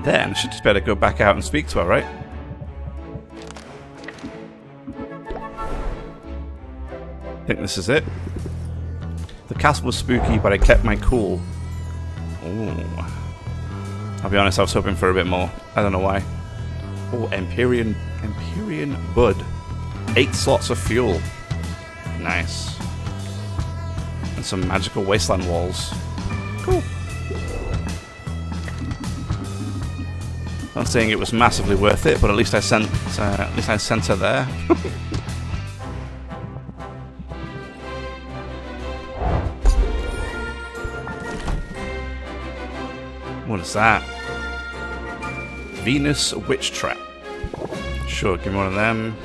then I should just better go back out and speak to her, right? I think this is it. The castle was spooky, but I kept my cool. Ooh. I'll be honest, I was hoping for a bit more. I don't know why. Oh, Empyrean Bud. 8 slots of fuel. Nice. And some magical wasteland walls. Cool. Not saying it was massively worth it, but at least I sent her there. What is that? Venus Witch Trap. Sure, give me one of them.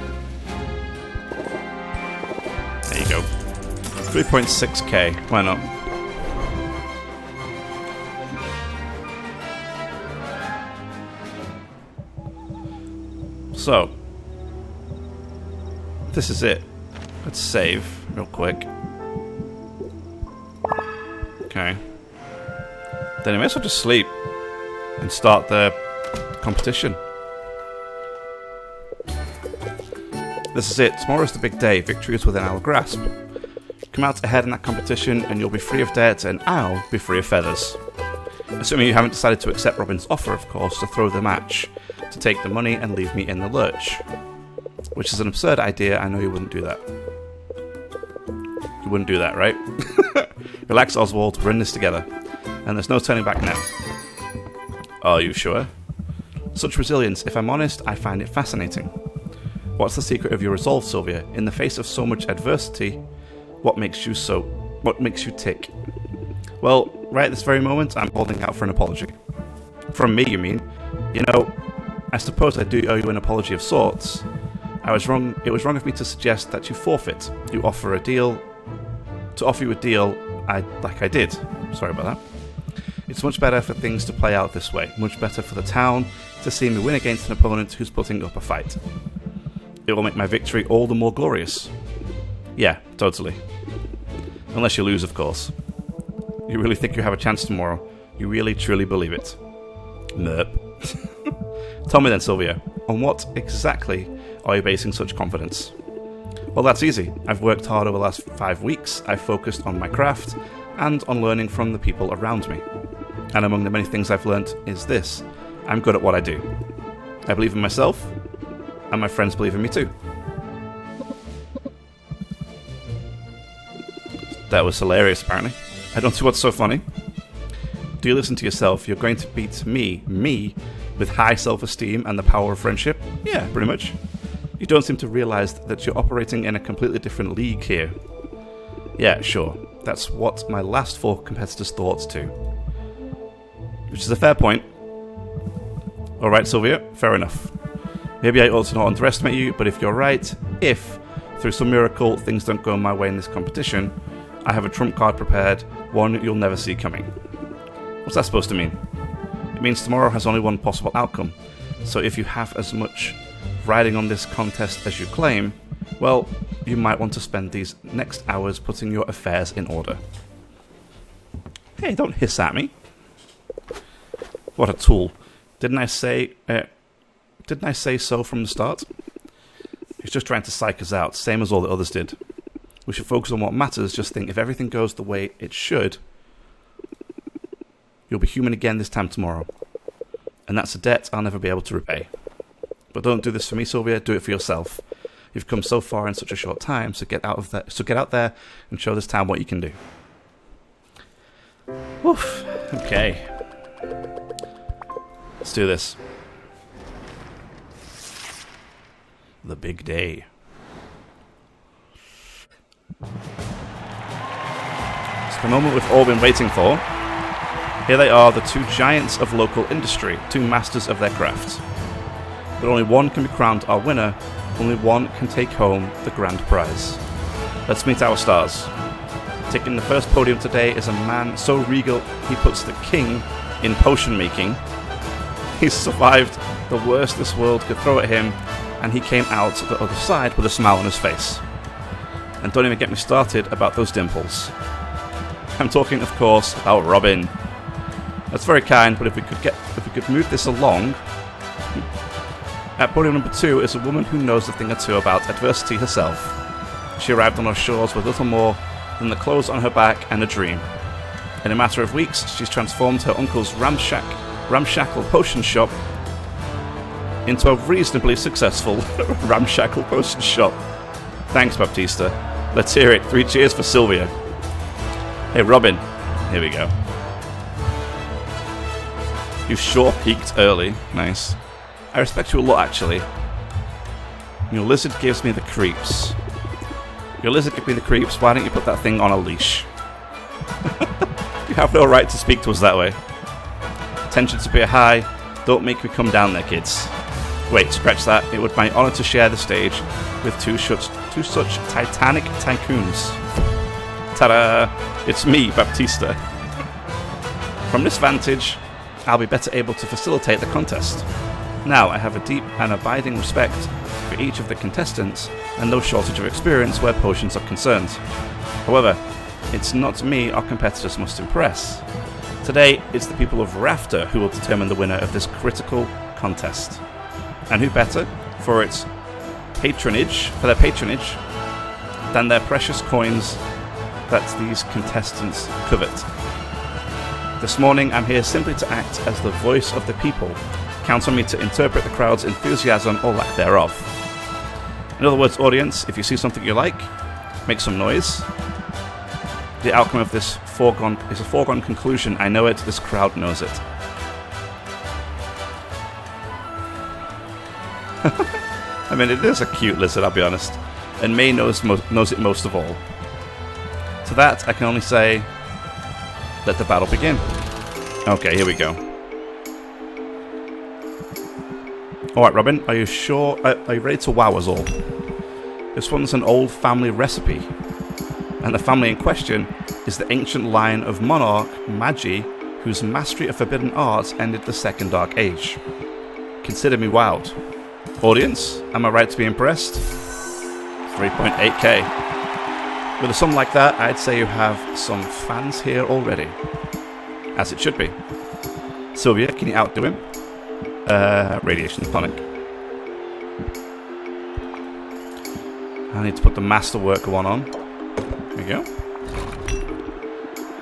There you go. 3.6k. Why not? So, this is it. Let's save real quick. Okay. Then I may as well just sleep and start the competition. This is it. Tomorrow's the big day. Victory is within our grasp. Come out ahead in that competition and you'll be free of debt and I'll be free of feathers. Assuming you haven't decided to accept Robin's offer, of course, to throw the match, to take the money and leave me in the lurch. Which is an absurd idea. I know you wouldn't do that. You wouldn't do that, right? Relax, Oswald. We're in this together. And there's no turning back now. Are you sure? Such resilience, if I'm honest, I find it fascinating. What's the secret of your resolve, Sylvia? In the face of so much adversity, what makes you tick? Well, right this very moment, I'm holding out for an apology. From me, you mean? You know, I suppose I do owe you an apology of sorts. I was wrong. It was wrong of me to suggest that you forfeit. To offer you a deal, like I did. Sorry about that. It's much better for things to play out this way. Much better for the town to see me win against an opponent who's putting up a fight. It will make my victory all the more glorious. Yeah, totally. Unless you lose, of course. You really think you have a chance tomorrow? You really, truly believe it? Merp. Tell me then, Sylvia, on what exactly are you basing such confidence? Well, that's easy. I've worked hard over the last 5 weeks. I've focused on my craft and on learning from the people around me. And among the many things I've learnt is this. I'm good at what I do. I believe in myself, and my friends believe in me too. That was hilarious, apparently. I don't see what's so funny. Do you listen to yourself? You're going to beat me, with high self-esteem and the power of friendship? Yeah, pretty much. You don't seem to realise that you're operating in a completely different league here. Yeah, sure. That's what my last 4 competitors thought too. Which is a fair point. Alright, Sylvia, fair enough. Maybe I ought to not underestimate you, but if you're right, if, through some miracle, things don't go my way in this competition, I have a trump card prepared, one you'll never see coming. What's that supposed to mean? It means tomorrow has only one possible outcome, so if you have as much riding on this contest as you claim, well, you might want to spend these next hours putting your affairs in order. Hey, don't hiss at me. What a tool. Didn't I say so from the start? He's just trying to psych us out, same as all the others did. We should focus on what matters, just think if everything goes the way it should, you'll be human again this time tomorrow. And that's a debt I'll never be able to repay. But don't do this for me, Sylvia, do it for yourself. You've come so far in such a short time, so get out there and show this town what you can do. Woof. Okay. Let's do this. The big day. It's the moment we've all been waiting for. Here they are, the 2 giants of local industry, 2 masters of their craft. But only one can be crowned our winner, only one can take home the grand prize. Let's meet our stars. Taking the first podium today is a man so regal he puts the king in potion making. He's survived the worst this world could throw at him, and he came out the other side with a smile on his face. And don't even get me started about those dimples. I'm talking, of course, about Robin. That's very kind, but if we could move this along. At podium number 2 is a woman who knows a thing or two about adversity herself. She arrived on our shores with little more than the clothes on her back and a dream. In a matter of weeks, she's transformed her uncle's ramshackle potion shop into a reasonably successful ramshackle potion shop. Thanks, Baptista. Let's hear it. 3 cheers for Sylvia. Hey, Robin. Here we go. You sure peaked early. Nice. I respect you a lot, actually. Your lizard gives me the creeps. Your lizard gives me the creeps. Why don't you put that thing on a leash? You have no right to speak to us that way. Tensions appear high. Don't make me come down there, kids. Wait, scratch that. It would be my honor to share the stage with two such titanic tycoons. Ta-da! It's me, Baptista. From this vantage, I'll be better able to facilitate the contest. Now, I have a deep and abiding respect for each of the contestants, and no shortage of experience where potions are concerned. However, it's not me our competitors must impress. Today, it's the people of Rafter who will determine the winner of this critical contest. And who better for their patronage than their precious coins that these contestants covet. This morning, I'm here simply to act as the voice of the people. Count on me to interpret the crowd's enthusiasm or lack thereof. In other words, audience, if you see something you like, make some noise. The outcome of this is a foregone conclusion. I know it, this crowd knows it. I mean, it is a cute lizard, I'll be honest. And May knows it most of all. To that, I can only say, let the battle begin. Okay, here we go. Alright, Robin, are you sure? Are you ready to wow us all? This one's an old family recipe. And the family in question is the ancient line of monarch Magi, whose mastery of forbidden arts ended the Second Dark Age. Consider me wowed. Audience, am I right to be impressed? 3.8k. With a sum like that, I'd say you have some fans here already. As it should be. Sylvia, can you outdo him? Radiation tonic. I need to put the masterwork one on. There we go.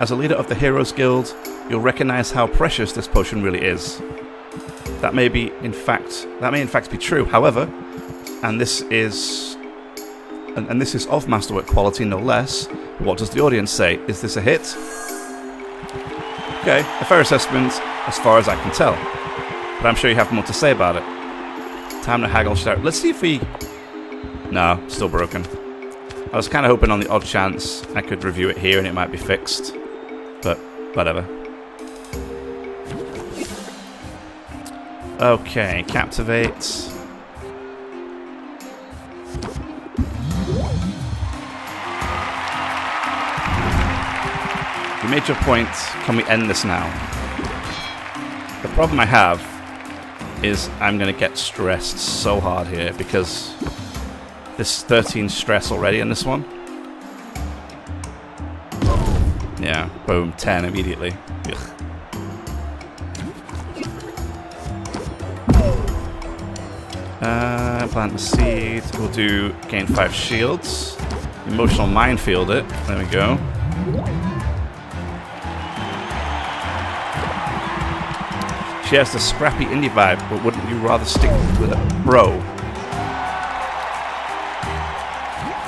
As a leader of the Heroes Guild, you'll recognize how precious this potion really is. That may in fact be true. However, and this is of masterwork quality, no less. What does the audience say? Is this a hit? Okay, a fair assessment as far as I can tell. But I'm sure you have more to say about it. Time to haggle start. Let's see if we... No, still broken. I was kind of hoping on the odd chance I could review it here and it might be fixed. But, whatever. Okay, captivate. You made your point. Can we end this now? The problem I have is I'm going to get stressed so hard here because there's 13 stress already in this one. Yeah, boom, 10 immediately. Ugh. Plant the seed. We'll do gain 5 shields. Emotional minefield it. There we go. She has the scrappy indie vibe, but wouldn't you rather stick with a bro?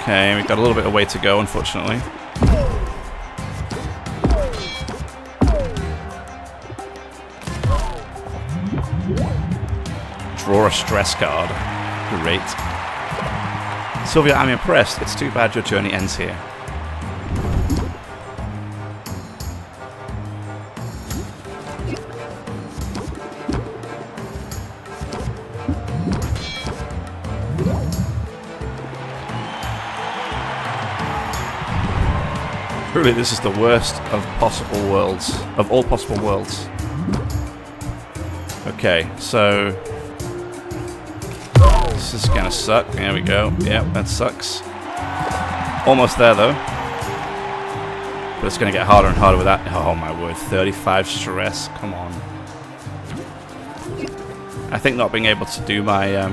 Okay, we've got a little bit of way to go, unfortunately. Draw a stress card. Great. Sylvia, I'm impressed. It's too bad your journey ends here. Truly, this is the worst of possible worlds. Of all possible worlds. Okay, so... this is gonna suck. There we go. Yep, that sucks. Almost there, though. But it's going to get harder and harder with that. Oh my word, 35 stress, come on. I think not being able to do my...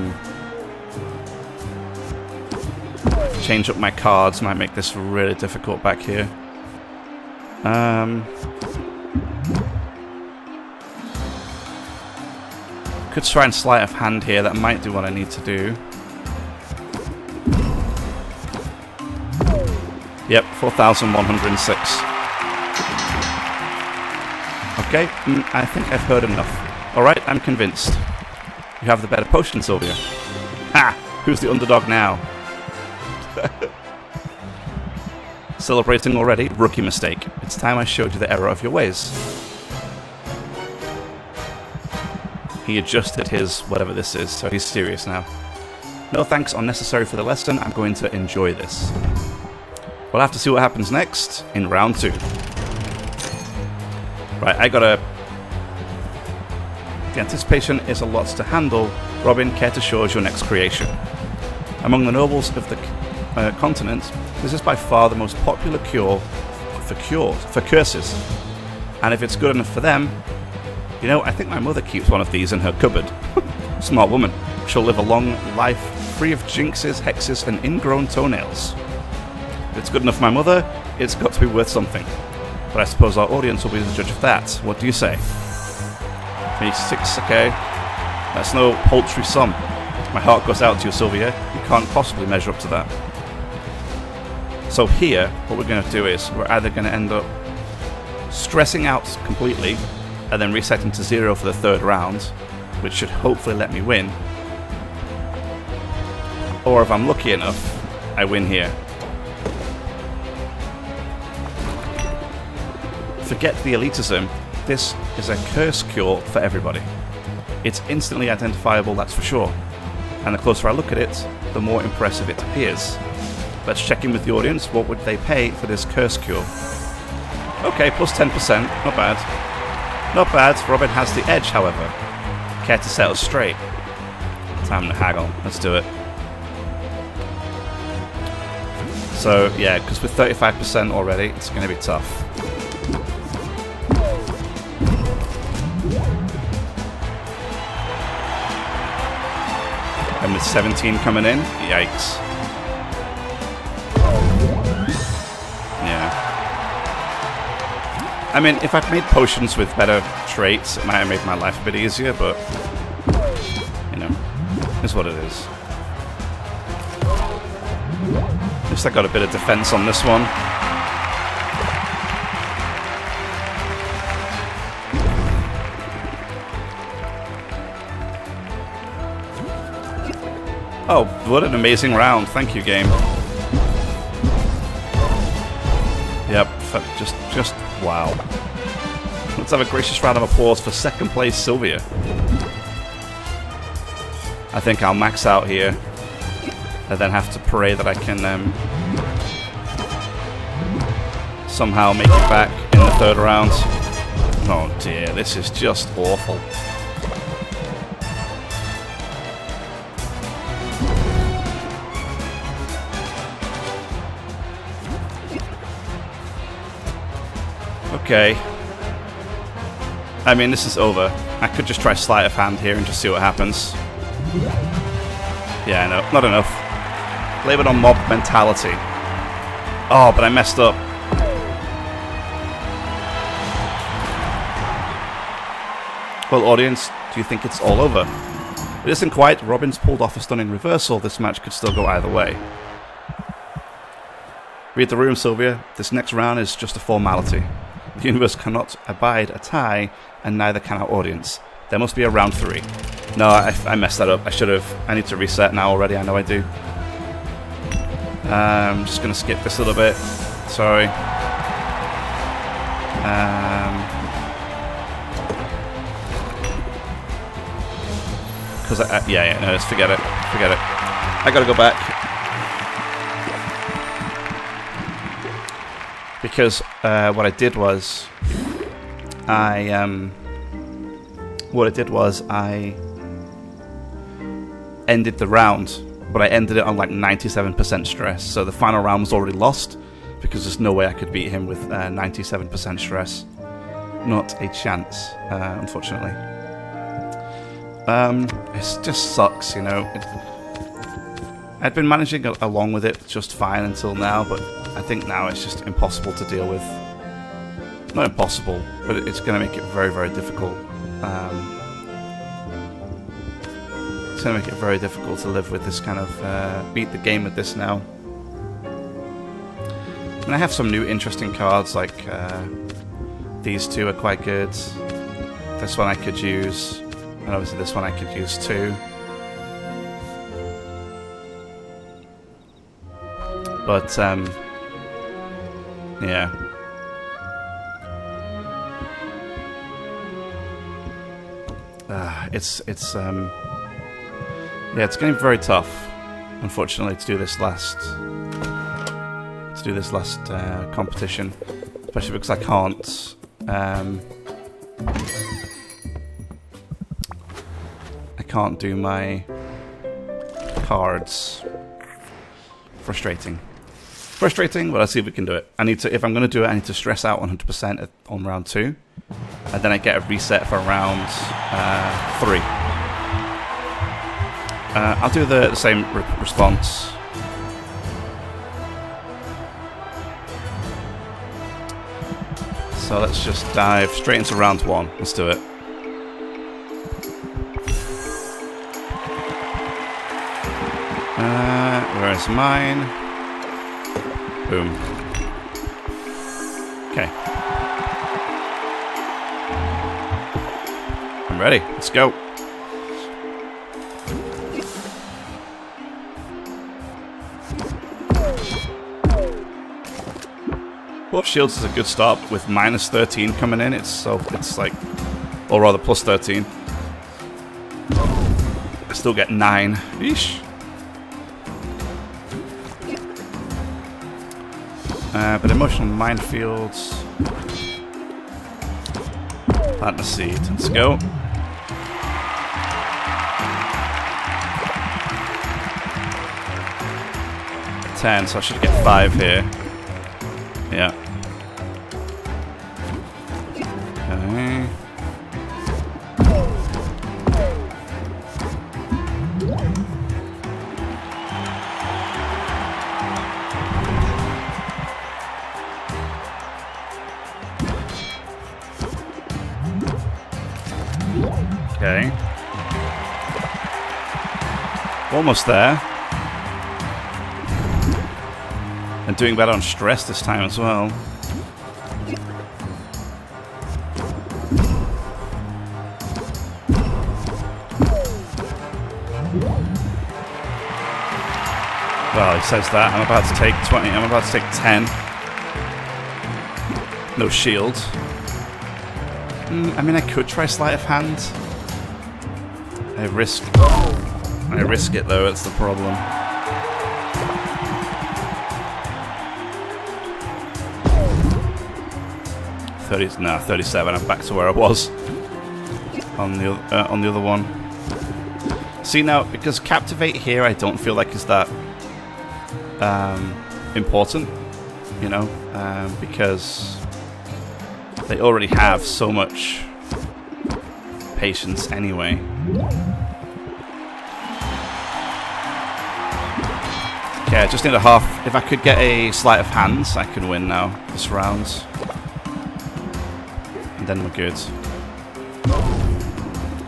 change up my cards might make this really difficult back here. Could try and sleight of hand here, that might do what I need to do. Yep, 4,106. Okay, I think I've heard enough. Alright, I'm convinced. You have the better potion, Sylvia. Ha! Who's the underdog now? Celebrating already? Rookie mistake. It's time I showed you the error of your ways. He adjusted his whatever this is, so he's serious now. No thanks are necessary for the lesson. I'm going to enjoy this. We'll have to see what happens next in round 2. Right, I gotta... The anticipation is a lot to handle. Robin, care to show us your next creation? Among the nobles of the continent, this is by far the most popular cure for curses. And if it's good enough for them, you know, I think my mother keeps one of these in her cupboard. Smart woman. She'll live a long life free of jinxes, hexes, and ingrown toenails. If it's good enough for my mother, it's got to be worth something. But I suppose our audience will be the judge of that. What do you say? 26, okay. That's no paltry sum. My heart goes out to you, Sylvia. You can't possibly measure up to that. So here, what we're going to do is, we're either going to end up stressing out completely, and then resetting to 0 for the 3rd round, which should hopefully let me win. Or if I'm lucky enough, I win here. Forget the elitism, this is a curse cure for everybody. It's instantly identifiable, that's for sure. And the closer I look at it, the more impressive it appears. Let's check in with the audience, what would they pay for this curse cure? Okay, plus 10%, not bad. Not bad, Robin has the edge, however. Care to set us straight? Time to haggle, let's do it. So, yeah, because with 35% already, it's going to be tough. And with 17 coming in, yikes. Yeah. I mean, if I'd made potions with better traits, it might have made my life a bit easier, but, you know, it's what it is. At least I got a bit of defense on this one. Oh, what an amazing round. Thank you, game. Yep, just wow. Let's have a gracious round of applause for 2nd place Sylvia. I think I'll max out here and then have to pray that I can somehow make it back in the 3rd round. Oh dear, this is just awful. Okay. I mean, this is over. I could just try sleight of hand here and just see what happens. Yeah, no, not enough. Blame it on mob mentality. Oh, but I messed up. Well, audience, do you think it's all over? It isn't quite. Robin's pulled off a stunning reversal. This match could still go either way. Read the room, Sylvia. This next round is just a formality. The universe cannot abide a tie, and neither can our audience. There must be a round 3. No, I messed that up. I should have. I need to reset now already. I know I do. I'm just going to skip this a little bit. Sorry. Because yeah, no, just forget it. Forget it. I got to go back. Because what I did was I ended the round, but I ended it on like 97% stress. So the final round was already lost, because there's no way I could beat him with 97% stress. Not a chance, unfortunately. It just sucks, you know. I'd been managing along with it just fine until now, but I think now it's just impossible to deal with. Not impossible, but it's going to make it very, very difficult. It's going to make it very difficult to live with this kind of... beat the game with this now. And I have some new interesting cards, like these two are quite good. This one I could use, and obviously this one I could use too. But yeah. It's getting very tough, unfortunately, to do this last competition, especially because I can't do my cards. Frustrating, but let's see if we can do it. If I'm going to do it, I need to stress out 100% on round 2, and then I get a reset for round 3. I'll do the same response. So let's just dive straight into round 1. Let's do it. Where's mine? Boom. Okay. I'm ready. Let's go. Both shields is a good start with minus 13 coming in. It's like, or rather plus 13. I still get 9. Yeesh. But emotional minefields. Plant the seed. Let's go. 10, so I should get 5 here. Yeah. Okay. Okay. Almost there. And doing better on stress this time as well. Well, he says that. I'm about to take 20. I'm about to take 10. No shield. I mean, I could try sleight of hand. I risk it though. It's the problem. No, 37. I'm back to where I was on the other one. See now, because Captivate here, I don't feel like is that important, you know, because they already have so much patience anyway. Okay, I just need a half. If I could get a sleight of hands, I can win now this round. And then we're good.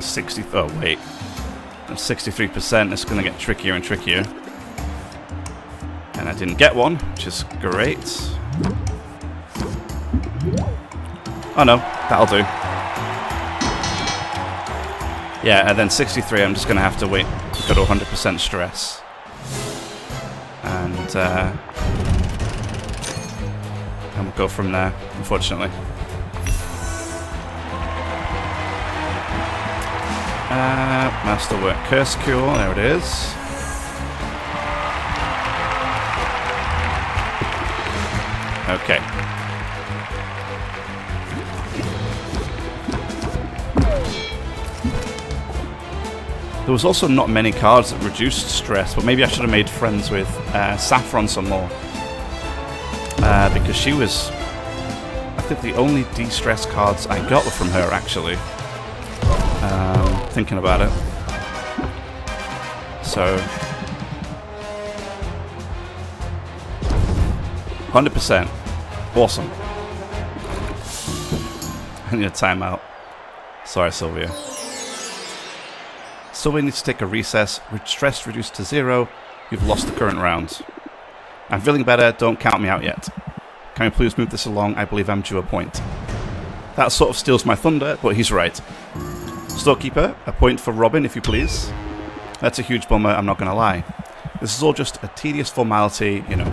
60. Oh wait, 63%. It's going to get trickier and trickier. And I didn't get one, which is great. Oh no, that'll do. Yeah, and then 63, I'm just going to have to wait to go to 100% stress. And we'll go from there, unfortunately. Masterwork Curse Cure, there it is. Okay. There was also not many cards that reduced stress, but maybe I should have made friends with Saffron some more. because she was, I think, the only de-stress cards I got were from her, actually. Thinking about it. So 100%. Awesome. I need a timeout. Sorry, Sylvia. Sylvia needs to take a recess. With stress reduced to 0, you've lost the current round. I'm feeling better, don't count me out yet. Can we please move this along? I believe I'm due a point. That sort of steals my thunder, but he's right. Storekeeper, a point for Robin, if you please. That's a huge bummer, I'm not going to lie. This is all just a tedious formality, you know.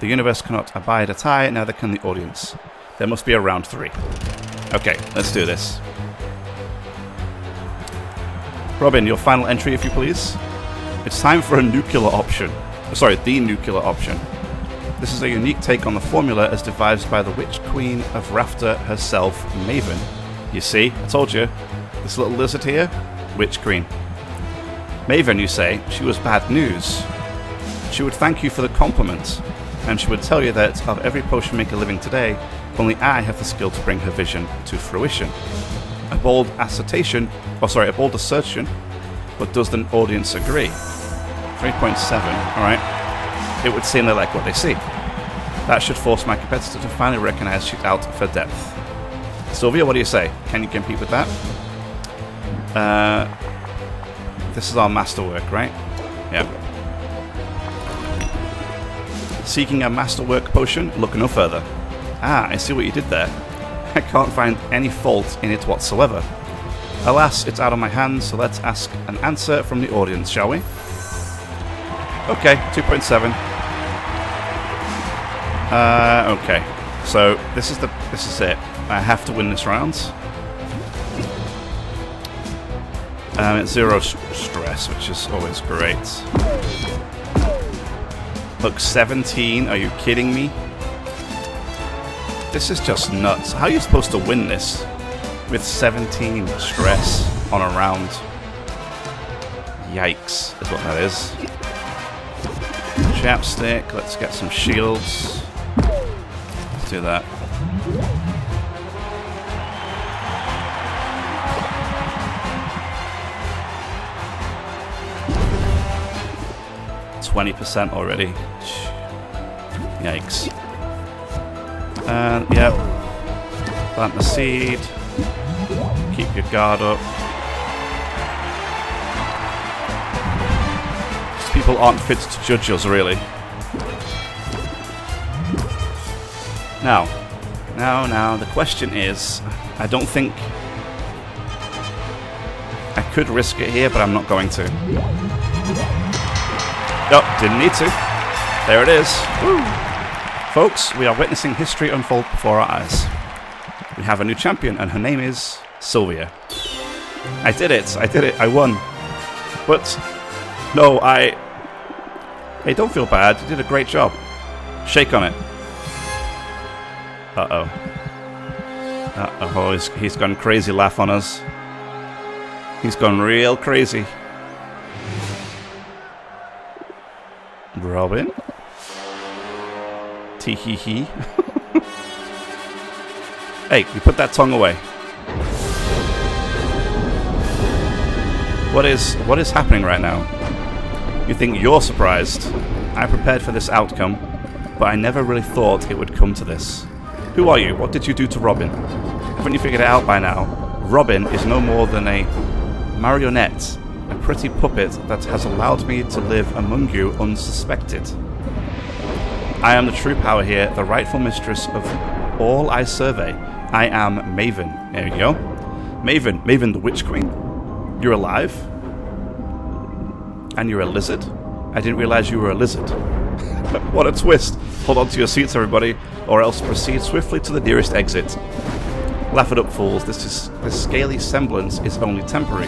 The universe cannot abide a tie, neither can the audience. There must be a round 3. Okay, let's do this. Robin, your final entry, if you please. It's time for a nuclear option. Sorry, the nuclear option. This is a unique take on the formula as devised by the Witch Queen of Rafter herself, Maven. You see, I told you. This little lizard here, Witch Queen. Maven, you say, she was bad news. She would thank you for the compliment, and she would tell you that of every potion maker living today, only I have the skill to bring her vision to fruition. A bold assertion, but does the audience agree? 3.7, alright. It would seem they like what they see. That should force my competitor to finally recognize she's out for depth. Sylvia, what do you say? Can you compete with that? This is our masterwork, right? Yeah. Seeking a masterwork potion? Look no further. Ah, I see what you did there. I can't find any fault in it whatsoever. Alas, it's out of my hands, so let's ask an answer from the audience, shall we? Okay, 2.7. Okay. So this is it. I have to win this round. It's 0 stress, which is always great. Look, 17. Are you kidding me? This is just nuts. How are you supposed to win this with 17 stress on a round? Yikes, is what that is. Chapstick, let's get some shields. Let's do that. %20 already. Yikes. Yep. Plant the seed. Keep your guard up. These people aren't fit to judge us, really. Now, the question is, I don't think I could risk it here, but I'm not going to. Oh, didn't need to. There it is. Woo. Folks, we are witnessing history unfold before our eyes. We have a new champion, and her name is Sylvia. I did it, I won. But, no, Hey, don't feel bad, you did a great job. Shake on it. Uh-oh. Uh-oh, he's gone crazy laugh on us. He's gone real crazy. Robin? Tee-hee-hee. Hey, you put that tongue away. What is happening right now? You think you're surprised? I prepared for this outcome, but I never really thought it would come to this. Who are you? What did you do to Robin? Haven't you figured it out by now? Robin is no more than a marionette, a pretty puppet that has allowed me to live among you unsuspected. I am the true power here, the rightful mistress of all I survey. I am Maven. There you go. Maven the Witch Queen. You're alive? And you're a lizard? I didn't realize you were a lizard. What a twist. Hold on to your seats, everybody, or else proceed swiftly to the nearest exit. Laugh it up, fools. This scaly semblance is only temporary.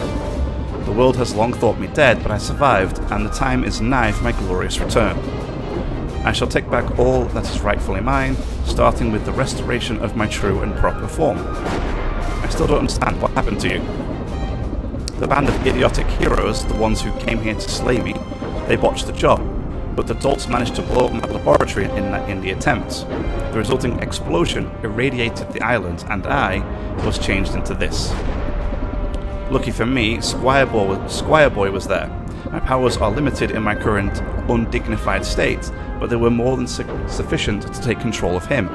The world has long thought me dead, but I survived, and the time is nigh for my glorious return. I shall take back all that is rightfully mine, starting with the restoration of my true and proper form. I still don't understand what happened to you. The band of idiotic heroes, the ones who came here to slay me, they botched the job. but the dolts managed to blow up my laboratory in the attempt. The resulting explosion irradiated the island, and I was changed into this. Lucky for me, Squire Boy was there. My powers are limited in my current undignified state, but they were more than sufficient to take control of him.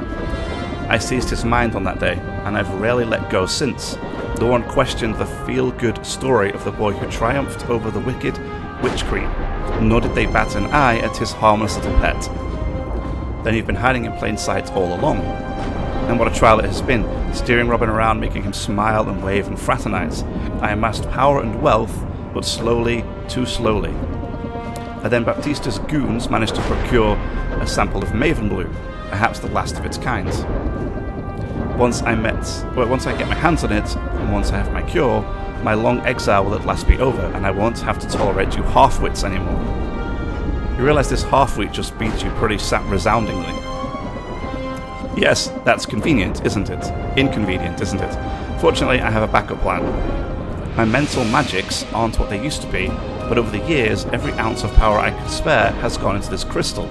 I seized his mind on that day, and I've rarely let go since. No one questioned the feel-good story of the boy who triumphed over the wicked witch queen, nor did they bat an eye at his harmless little pet. Then you've been hiding in plain sight all along. And what a trial it has been, steering Robin around, making him smile and wave and fraternize. I amassed power and wealth, but slowly, too slowly. And then Baptista's goons managed to procure a sample of Maven Blue, perhaps the last of its kind. Once I get my hands on it, and once I have my cure, my long exile will at last be over, and I won't have to tolerate you half-wits anymore. You realize this half-wit just beats you pretty resoundingly. Yes, that's convenient, isn't it? Inconvenient, isn't it? Fortunately, I have a backup plan. My mental magics aren't what they used to be, but over the years, every ounce of power I could spare has gone into this crystal.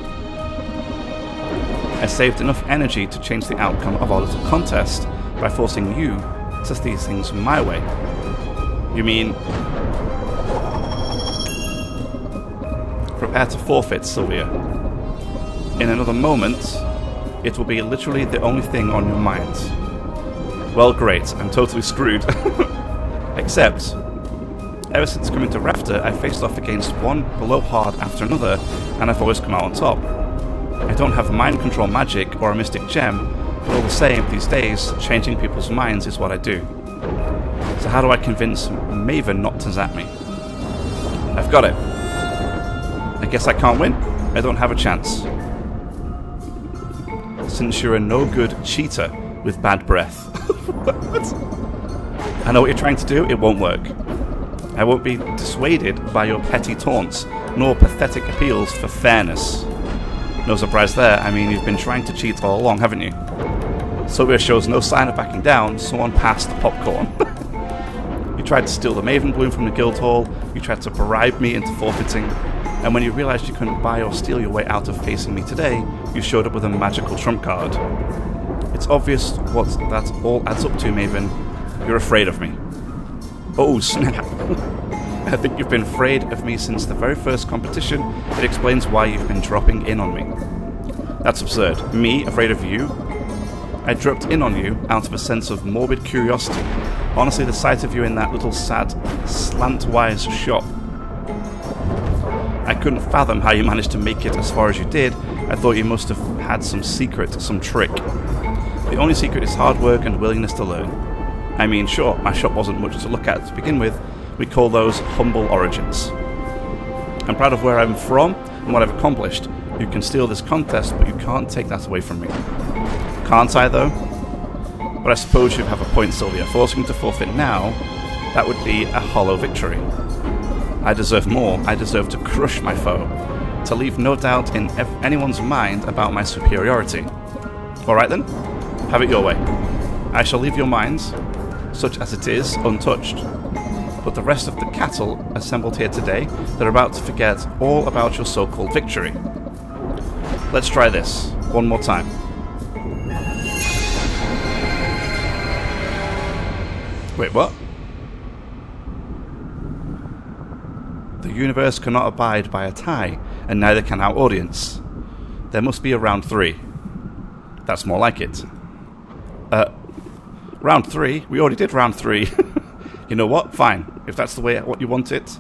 I saved enough energy to change the outcome of our little contest by forcing you to see things my way. You mean... Prepare to forfeit, Sylvia. In another moment, it will be literally the only thing on your mind. Well, great, I'm totally screwed. Except, ever since coming to Rafter, I faced off against one blowhard after another, and I've always come out on top. I don't have mind control magic or a mystic gem, but all the same, these days, changing people's minds is what I do. So how do I convince Maven not to zap me? I've got it. I guess I can't win. I don't have a chance. Since you're a no-good cheater with bad breath. What? I know what you're trying to do, it won't work. I won't be dissuaded by your petty taunts, nor pathetic appeals for fairness. No surprise there, I mean, you've been trying to cheat all along, haven't you? Sylvia shows no sign of backing down, so on past the popcorn. You tried to steal the Maven Bloom from the Guildhall, you tried to bribe me into forfeiting, and when you realized you couldn't buy or steal your way out of facing me today, you showed up with a magical trump card. It's obvious what that all adds up to, Maven. You're afraid of me. Oh, snap. I think you've been afraid of me since the very first competition. It explains why you've been dropping in on me. That's absurd. Me, afraid of you? I dropped in on you out of a sense of morbid curiosity. Honestly, the sight of you in that little sad, slant-wise shop. I couldn't fathom how you managed to make it as far as you did. I thought you must have had some secret, some trick. The only secret is hard work and willingness to learn. I mean, sure, my shop wasn't much to look at to begin with. We call those humble origins. I'm proud of where I'm from and what I've accomplished. You can steal this contest, but you can't take that away from me. Can't I, though? But I suppose you have a point, Sylvia. Forcing me to forfeit now, that would be a hollow victory. I deserve more. I deserve to crush my foe, to leave no doubt in anyone's mind about my superiority. Alright then, have it your way. I shall leave your minds, such as it is, untouched. But the rest of the cattle assembled here today, they're about to forget all about your so-called victory. Let's try this, one more time. Wait, what? The universe cannot abide by a tie, and neither can our audience. There must be a round 3. That's more like it. Round 3? We already did round 3. You know what? Fine. If that's the way what you want it,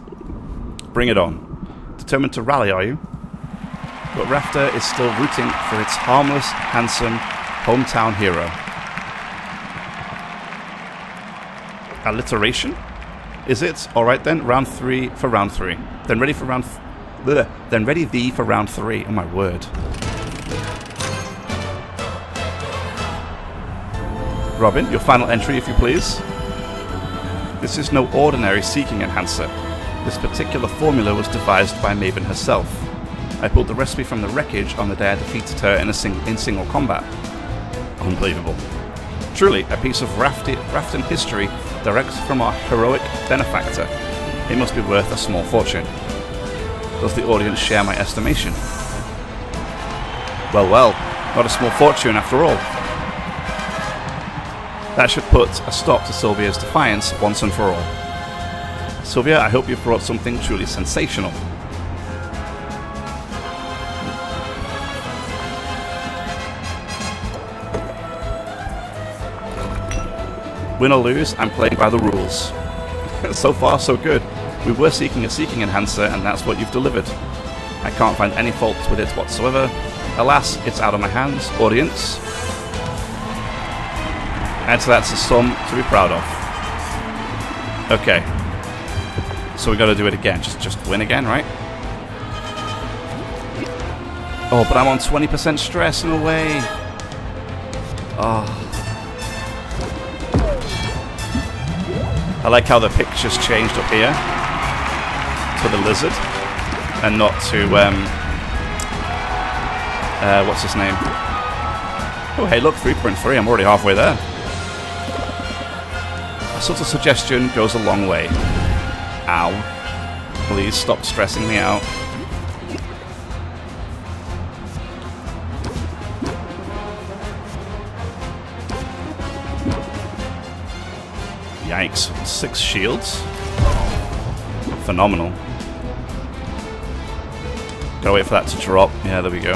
bring it on. Determined to rally, are you? But Rafter is still rooting for its harmless, handsome, hometown hero. Alliteration? Is it? Alright then, round 3 for round 3. Then ready for round... Then ready thee for round 3. Oh my word. Robin, your final entry if you please. This is no ordinary seeking enhancer. This particular formula was devised by Maven herself. I pulled the recipe from the wreckage on the day I defeated her in single combat. Unbelievable. Truly, a piece of Rafton history direct from our heroic benefactor. It must be worth a small fortune. Does the audience share my estimation? Well, well, not a small fortune after all. That should put a stop to Sylvia's defiance once and for all. Sylvia, I hope you've brought something truly sensational. Win or lose, I'm playing by the rules. So far, so good. We were seeking a seeking enhancer, and that's what you've delivered. I can't find any faults with it whatsoever. Alas, it's out of my hands, audience. And so that's a sum to be proud of. Okay. So we gotta do it again. Just win again, right? Oh, but I'm on 20% stress, no way. Oh. I like how the picture's changed up here to the lizard and not to what's his name? Oh hey, look, 3.3, I'm already halfway there. A subtle suggestion goes a long way. Ow. Please stop stressing me out. Yikes. 6 shields? Phenomenal. Gotta wait for that to drop. Yeah, there we go.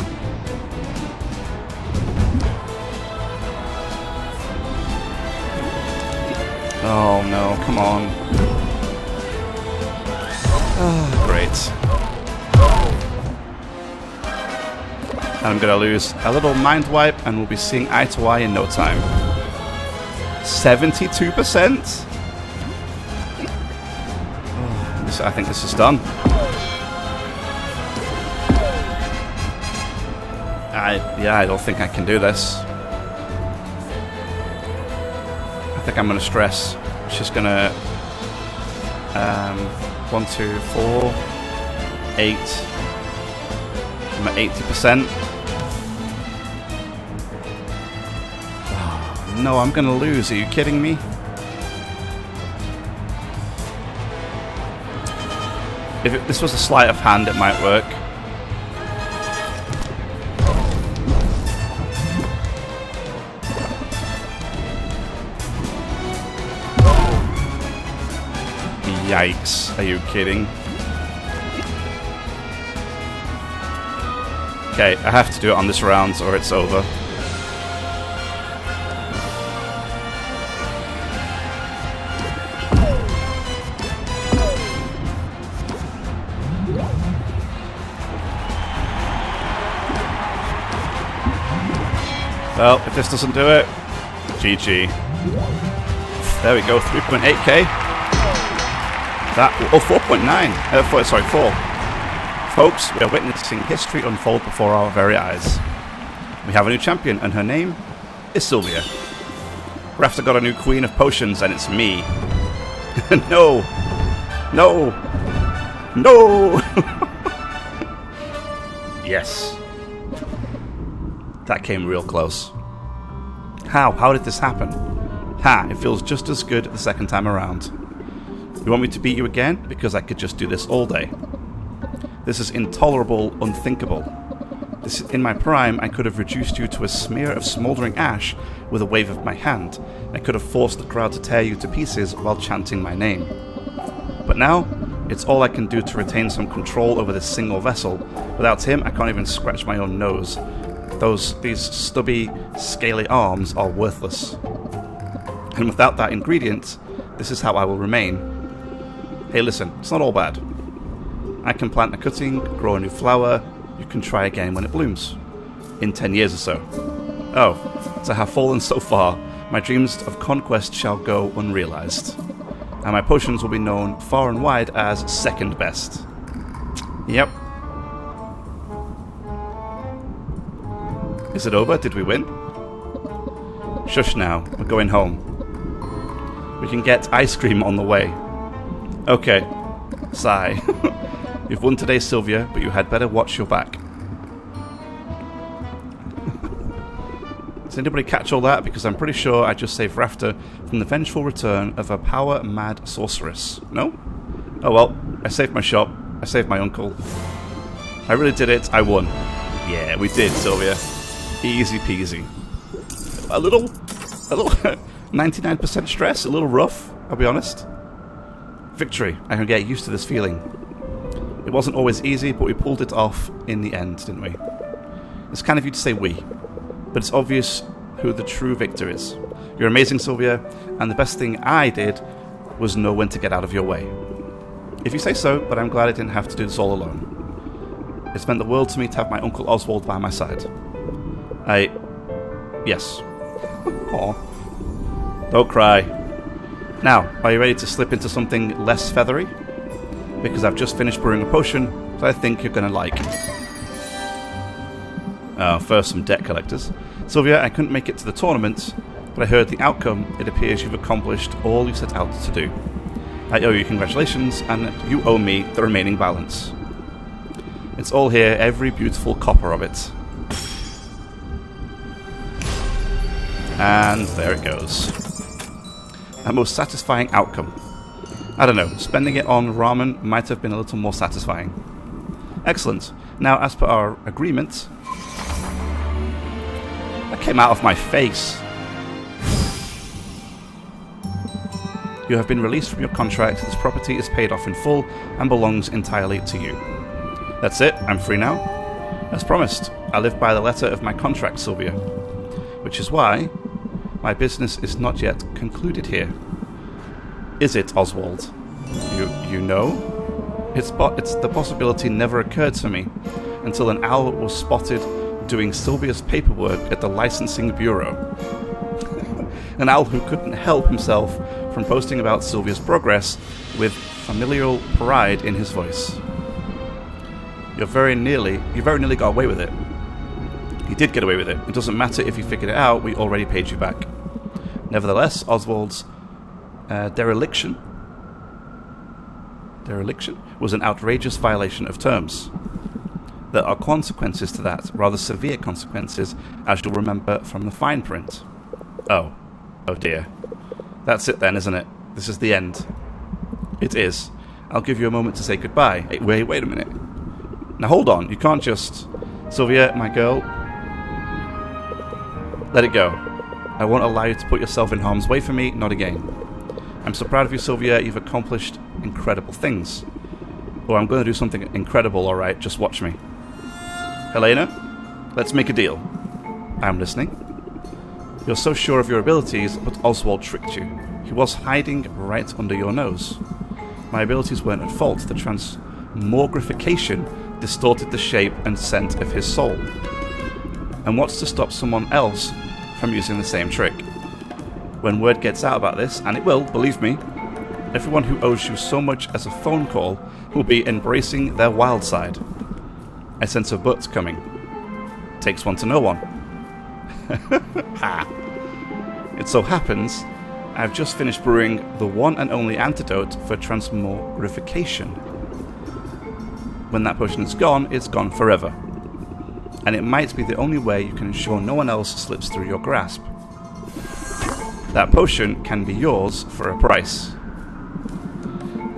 Oh no, come on. Oh, great. And I'm gonna lose a little mind wipe and we'll be seeing eye to eye in no time. 72%? I think this is done. I don't think I can do this. I think I'm gonna stress. It's just gonna 1, 2, 4, 8. I'm at 80%. Oh, no, I'm gonna lose. Are you kidding me? If this was a sleight of hand, it might work. Yikes, are you kidding? Okay, I have to do it on this round or it's over. Well, if this doesn't do it, GG. There we go, 3.8k. That, oh, 4.9. Sorry, 4. Folks, we are witnessing history unfold before our very eyes. We have a new champion, and her name is Sylvia. Rafter got a new queen of potions, and it's me. No! No! No! Yes. That came real close. How? How did this happen? Ha! It feels just as good the second time around. You want me to beat you again? Because I could just do this all day. This is intolerable, unthinkable. In my prime, I could have reduced you to a smear of smouldering ash with a wave of my hand. I could have forced the crowd to tear you to pieces while chanting my name. But now, it's all I can do to retain some control over this single vessel. Without him, I can't even scratch my own nose. These stubby, scaly arms are worthless. And without that ingredient, this is how I will remain. Hey listen, it's not all bad. I can plant a cutting, grow a new flower, you can try again when it blooms. In 10 years or so. Oh, as I have fallen so far, my dreams of conquest shall go unrealized. And my potions will be known far and wide as second best. Yep. Is it over? Did we win? Shush now, we're going home. We can get ice cream on the way. Okay. Sigh. You've won today, Sylvia, but you had better watch your back. Does anybody catch all that? Because I'm pretty sure I just saved Rafter from the vengeful return of a power-mad sorceress. No? Oh well, I saved my shop. I saved my uncle. I really did it. I won. Yeah, we did, Sylvia. Easy peasy. A little 99% stress, a little rough, I'll be honest. Victory. I can get used to this feeling. It wasn't always easy, but we pulled it off in the end, didn't we? It's kind of you to say we, but it's obvious who the true victor is. You're amazing, Sylvia, and the best thing I did was know when to get out of your way. If you say so, but I'm glad I didn't have to do this all alone. It's meant the world to me to have my Uncle Oswald by my side. Yes. Aw. Don't cry. Now, are you ready to slip into something less feathery? Because I've just finished brewing a potion that I think you're going to like. First, some debt collectors. Sylvia, I couldn't make it to the tournament, but I heard the outcome. It appears you've accomplished all you set out to do. I owe you congratulations, and you owe me the remaining balance. It's all here, every beautiful copper of it. And there it goes. A most satisfying outcome. I don't know, spending it on ramen might have been a little more satisfying. Excellent. Now, as per our agreement... That came out of my face. You have been released from your contract. This property is paid off in full and belongs entirely to you. That's it. I'm free now. As promised, I live by the letter of my contract, Sylvia. Which is why my business is not yet concluded here. Is it, Oswald? You know? It's the possibility never occurred to me until an owl was spotted doing Sylvia's paperwork at the licensing bureau. An owl who couldn't help himself from boasting about Sylvia's progress with familial pride in his voice. You very nearly got away with it. You did get away with it. It doesn't matter if you figured it out, we already paid you back. Nevertheless, Oswald's dereliction was an outrageous violation of terms. There are consequences to that, rather severe consequences, as you'll remember from the fine print. Oh dear. That's it then, isn't it? This is the end. It is. I'll give you a moment to say goodbye. Wait a minute. Now hold on, you can't just... Sylvia, my girl... Let it go. I won't allow you to put yourself in harm's way for me, not again. I'm so proud of you, Sylvia, you've accomplished incredible things. Oh, I'm going to do something incredible, alright, just watch me. Helena, let's make a deal. I'm listening. You're so sure of your abilities, but Oswald tricked you. He was hiding right under your nose. My abilities weren't at fault. The transmogrification distorted the shape and scent of his soul. And what's to stop someone else from using the same trick? When word gets out about this, and it will, believe me, everyone who owes you so much as a phone call will be embracing their wild side. I sense a but coming. Takes one to know one. Ha! It so happens, I've just finished brewing the one and only antidote for transmogrification. When that potion is gone forever. And it might be the only way you can ensure no one else slips through your grasp. That potion can be yours for a price.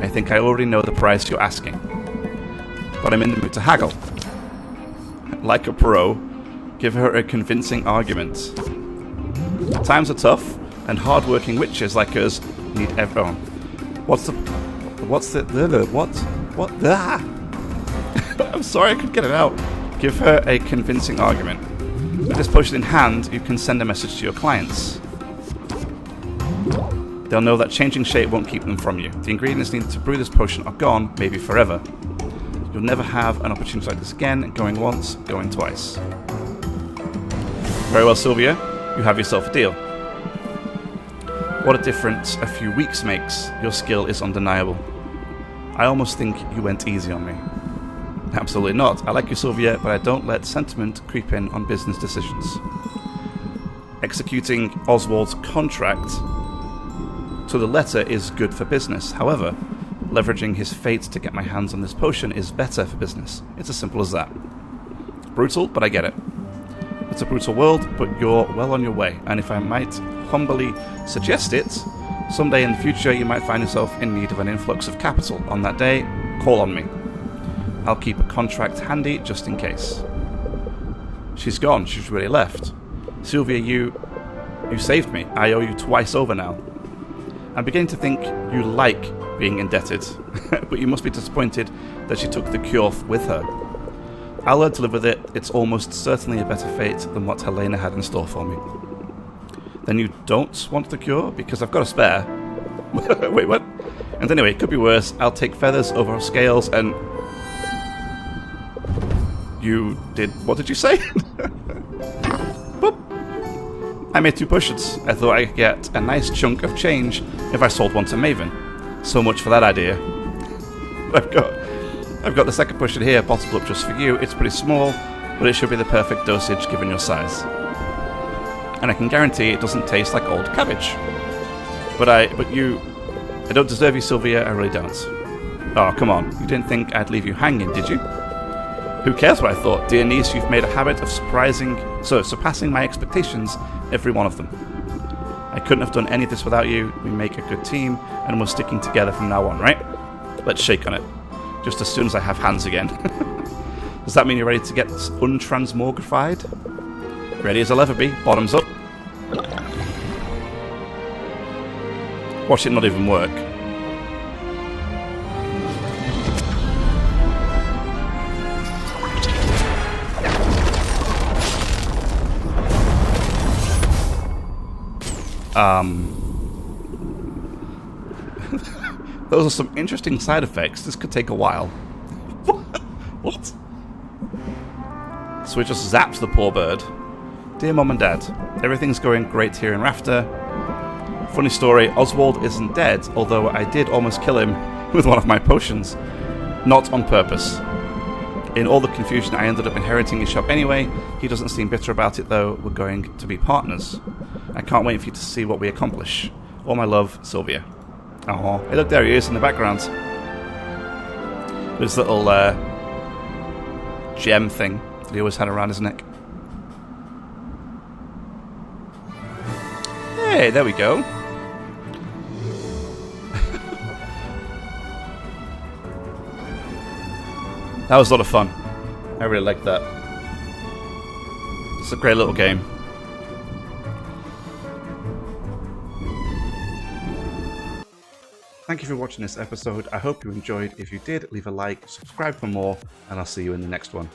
I think I already know the price you're asking. But I'm in the mood to haggle. Like a pro, give her a convincing argument. Times are tough, and hard-working witches like us need everyone. I'm sorry, I couldn't get it out. Give her a convincing argument. With this potion in hand, you can send a message to your clients. They'll know that changing shape won't keep them from you. The ingredients needed to brew this potion are gone, maybe forever. You'll never have an opportunity like this again, going once, going twice. Very well, Sylvia. You have yourself a deal. What a difference a few weeks makes. Your skill is undeniable. I almost think you went easy on me. Absolutely not. I like you, Sylvia, but I don't let sentiment creep in on business decisions. Executing Oswald's contract to the letter is good for business. However, leveraging his fate to get my hands on this potion is better for business. It's as simple as that. Brutal, but I get it. It's a brutal world, but you're well on your way. And if I might humbly suggest it, someday in the future you might find yourself in need of an influx of capital. On that day, call on me. I'll keep a contract handy just in case. She's gone. She's really left. Sylvia, you saved me. I owe you twice over now. I'm beginning to think you like being indebted, but you must be disappointed that she took the cure with her. I'll learn to live with it. It's almost certainly a better fate than what Helena had in store for me. Then you don't want the cure? Because I've got a spare. Wait, what? And anyway, it could be worse. I'll take feathers over scales and... You did... What did you say? Boop. I made 2 potions. I thought I could get a nice chunk of change if I sold one to Maven. So much for that idea. I've got the second potion here, bottled up just for you. It's pretty small, but it should be the perfect dosage given your size. And I can guarantee it doesn't taste like old cabbage. But I don't deserve you, Sylvia. I really don't. Oh, come on. You didn't think I'd leave you hanging, did you? Who cares what I thought? Dear niece, you've made a habit of surpassing my expectations, every one of them. I couldn't have done any of this without you. We make a good team, and we're sticking together from now on, right? Let's shake on it. Just as soon as I have hands again. Does that mean you're ready to get untransmogrified? Ready as I'll ever be. Bottoms up. Watch it not even work. Those are some interesting side effects. This could take a while. What? So we just zapped the poor bird. Dear Mom and Dad, everything's going great here in Rafter. Funny story, Oswald isn't dead, although I did almost kill him with one of my potions. Not on purpose. In all the confusion, I ended up inheriting his shop anyway. He doesn't seem bitter about it, though. We're going to be partners. I can't wait for you to see what we accomplish. All my love, Sylvia. Oh, hey, look, there he is in the background. This little gem thing that he always had around his neck. Hey, there we go. That was a lot of fun. I really liked that. It's a great little game. Thank you for watching this episode. I hope you enjoyed. If you did, leave a like, subscribe for more, and I'll see you in the next one.